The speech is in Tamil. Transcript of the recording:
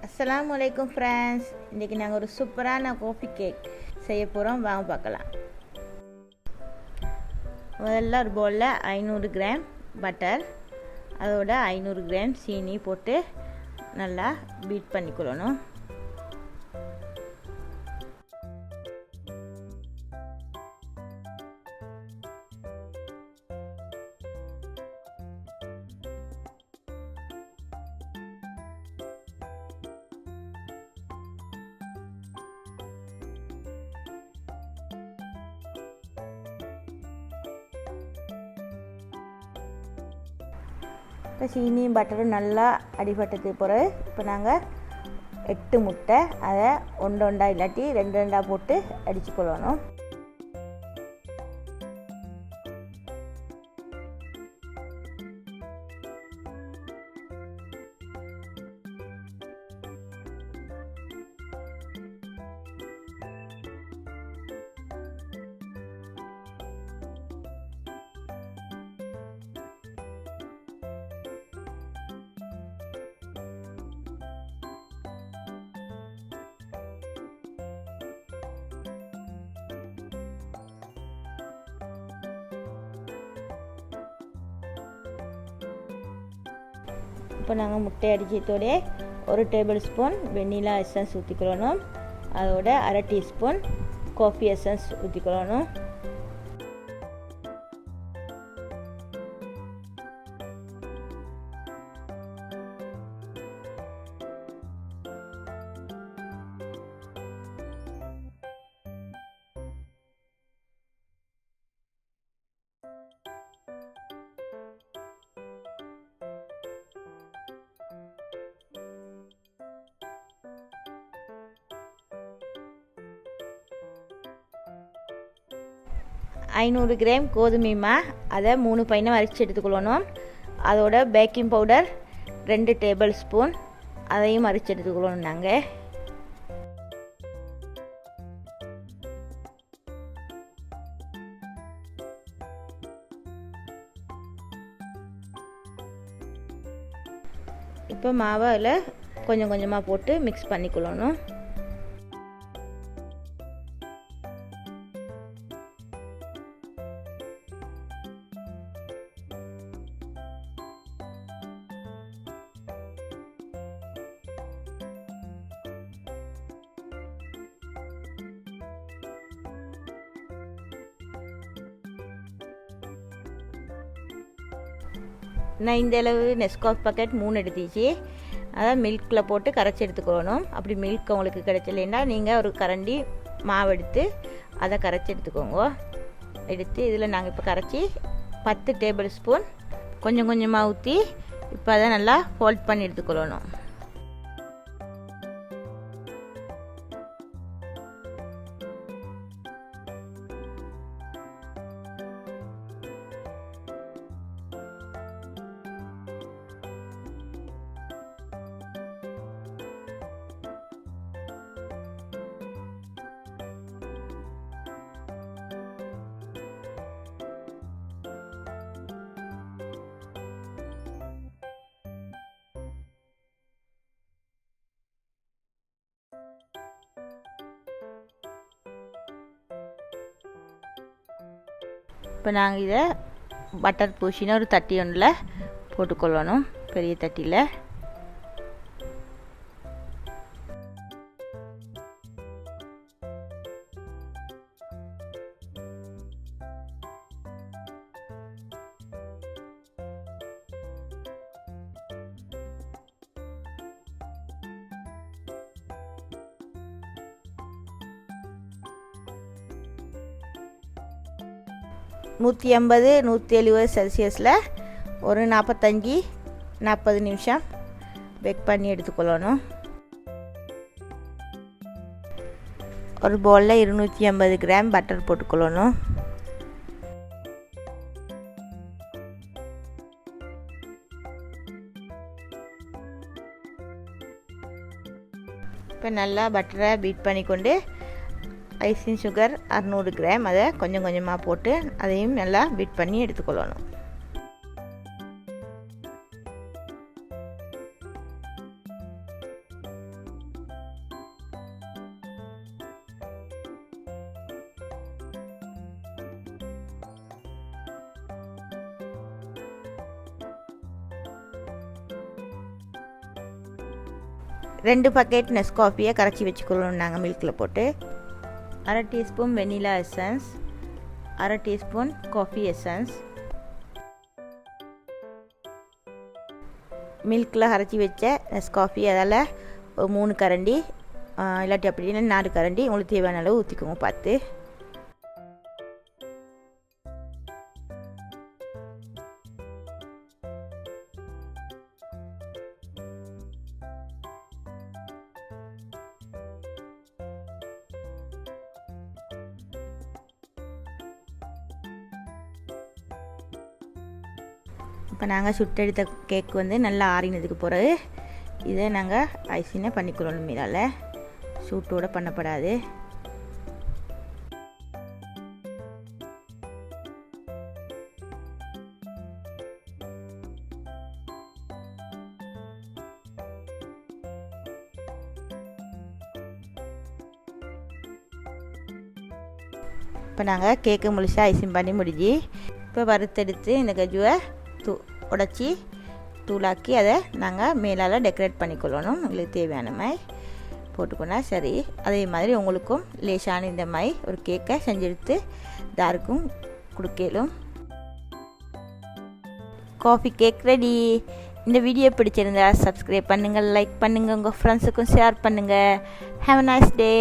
அஸ்ஸலாமு அலைக்கும் ஃப்ரெண்ட்ஸ். இன்றைக்கி நாங்கள் ஒரு சூப்பரான காஃபி கேக் செய்ய போகிறோம். வாங்க பார்க்கலாம். முதல்ல ஒரு பவுலில் 500 கிராம் பட்டர், அதோட 500 கிராம் சீனி போட்டு நல்லா பீட் பண்ணிக்கொள்ளணும். இப்போ சீனியும் பட்டரும் நல்லா அடிபட்டதுக்கு பிறகு இப்போ நாங்கள் 8 முட்டை அதை ஒன்றா இல்லாட்டி 2 போட்டு அடித்து கொள்ளணும். இப்போ நாங்கள் முட்டை அடித்ததோடய 1 டேபிள் ஸ்பூன் வெண்ணிலா எசன்ஸ் ஊற்றிக்கொள்ளணும். அதோட 1/2 டீஸ்பூன் காஃபி எசன்ஸ் ஊற்றிக்கொள்ளணும். ஐநூறு கிராம் கோதுமை மா அதை 3 பையனை அரைச்சி எடுத்துக்கொள்ளணும். அதோட பேக்கிங் பவுடர் 2 டேபிள் ஸ்பூன் அதையும் அரைச்சி எடுத்துக்கொள்ளணும். நாங்கள் இப்போ மாவை அதில் கொஞ்சம் கொஞ்சமாக போட்டு மிக்ஸ் பண்ணிக்கொள்ளணும். நான் இந்த அளவு நெஸ்காஃபே பாக்கெட் 3 எடுத்துச்சு. அதை மில்கில் போட்டு கரைச்சி எடுத்துக்கணும். அப்படி மில்க் உங்களுக்கு கிடைச்சலைன்னா நீங்கள் ஒரு கரண்டி மாவு எடுத்து அதை கரைச்சி எடுத்துக்கோங்க. எடுத்து இதில் நாங்கள் இப்போ கரைச்சி 10 டேபிள் ஸ்பூன் கொஞ்சம் கொஞ்சமாக ஊற்றி இப்போ அதை நல்லா ஃபோல்ட் பண்ணி எடுத்துக்கொள்ளணும். இப்போ நாங்கள் இதை பட்டர் பூசினா ஒரு தட்டி ஒன்றில் போட்டுக்கொள்ளணும். பெரிய தட்டியில் $180-170 செல்சியஸில் ஒரு 45-40 நிமிஷம் பேக் பண்ணி எடுத்துக்கொள்ளணும். ஒரு பவுலில் 250 கிராம் பட்டர் போட்டுக்கொள்ளணும். இப்போ நல்லா பட்டரை பீட் பண்ணிக்கொண்டு ஐசிங் சுகர் 600 கிராம் அதை கொஞ்சம் கொஞ்சமாக போட்டு அதையும் நல்லா பீட் பண்ணி எடுத்துக்கொள்ளணும். 2 பக்கெட் நெஸ்காஃபியை கரைச்சி வச்சுக்கொள்ளணும் நாங்கள் மில்கில் போட்டு. 1/2 teaspoon vanilla essence, 1/2 teaspoon coffee essence, மில்கில் கரைச்சி வச்ச நெஸ்காஃபி அதில் ஒரு 3 கரண்டி, இல்லாட்டி அப்படின்னா 4 கரண்டி உங்களுக்கு தேவையான அளவு ஊற்றிக்கோங்க பார்த்து. இப்போ நாங்கள் சுட்டெடுத்த கேக் வந்து நல்லா ஆறினதுக்கு பிறகு இதை நாங்கள் ஐசிங்கை பண்ணிக்கிறோம். மீதால் சூட்டோடு பண்ணப்படாது. இப்போ நாங்கள் கேக்கு முழுசாக ஐசிங் பண்ணி முடிஞ்சு இப்போ வறுத்தெடுத்து இந்த கஜுவை உடச்சி தூளாக்கி அதை நாங்கள் மேலால் டெக்கரேட் பண்ணிக்கொள்ளணும். உங்களுக்கு தேவையான மாதிரி போட்டுக்கோனா சரி. அதே மாதிரி உங்களுக்கும் லேசான இந்த மாதிரி ஒரு கேக்கை செஞ்செடுத்து தாருக்கும் கொடுக்கலும். Coffee cake ready. இந்த வீடியோ பிடிச்சிருந்தா சப்ஸ்கிரைப் பண்ணுங்கள், லைக் பண்ணுங்கள், உங்கள் ஃப்ரெண்ட்ஸுக்கும் ஷேர் பண்ணுங்கள். Have a nice day.